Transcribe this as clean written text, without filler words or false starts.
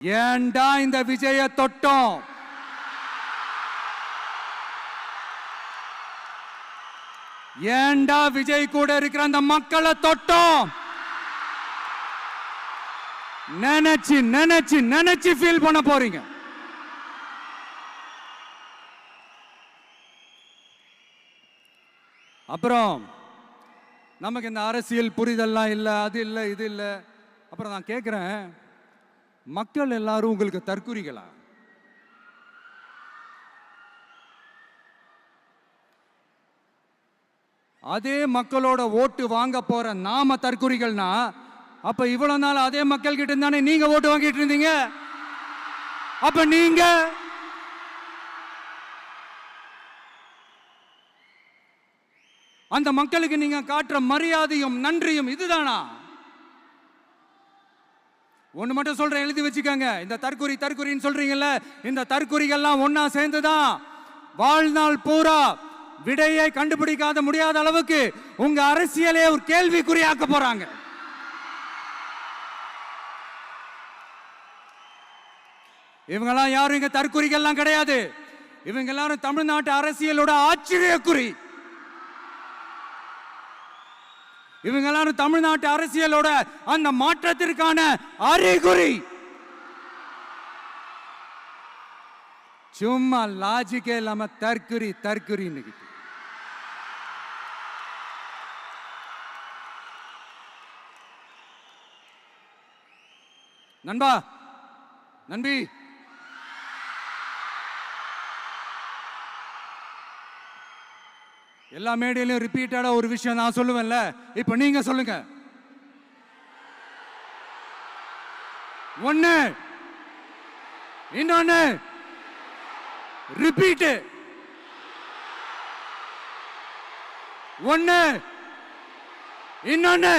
ஏண்டா இந்த விஜய தொட்டோம்? ஏண்டா விஜய் கூட இருக்கிற அந்த மக்களை தொட்டோம்? நினைச்சு நினைச்சு நினைச்சு ஃபீல் பண்ண போறீங்க. அப்புறம் நமக்கு இந்த அரசியல் புரிதல்லாம் இல்லை, அது இல்லை, இது இல்லை. அப்புறம் நான் கேட்குறேன், மக்கள் எல்லாரும் உங்களுக்கு தற்குறிகளா? அதே மக்களோட ஓட்டு வாங்க போற நாம தற்குறிகள்னா, அப்ப இவ்வளவு நாள் அதே மக்கள் கிட்ட இருந்தானே நீங்க ஓட்டு வாங்கிட்டு இருந்தீங்க. அப்ப நீங்க அந்த மக்களுக்கு நீங்க காட்டுற மரியாதையும் நன்றியும் இதுதானா? ஒண்ணு மட்டும் சொல்றேன், எழுதி வச்சுக்கோங்க. இந்த தற்குறி தற்குறின்னு சொல்றீங்கல்ல, இந்த தற்குறிகள்லாம் ஒன்னா சேர்ந்துதான் வாழ்நாள் பூரா விடையை கண்டுபிடிக்காத முடியாத அளவுக்கு உங்க அரசியலே ஒரு கேள்விக்குறியாக்க போறாங்க. இவங்கெல்லாம் யாரும் இங்க தற்குறிகள்லாம் கிடையாது. இவங்க எல்லாரும் தமிழ்நாட்டு அரசியலோட ஆச்சரியக்குறி. இவங்க எல்லாரும் தமிழ்நாட்டு அரசியலோட அந்த மாற்றத்திற்கான அறிகுறி. சும்மா லாஜிக்கே இல்லாம தற்குறி தற்குறி. நண்பா, நண்பி, எல்லா மேடையிலும் ரிப்பீட்டடா ஒரு விஷயம் நான் சொல்லுவேன்ல, இப்ப நீங்க சொல்லுங்க. ஒண்ணு, இன்னொன்னு, ரிப்பீட். ஒண்ணு, இன்னொன்னு,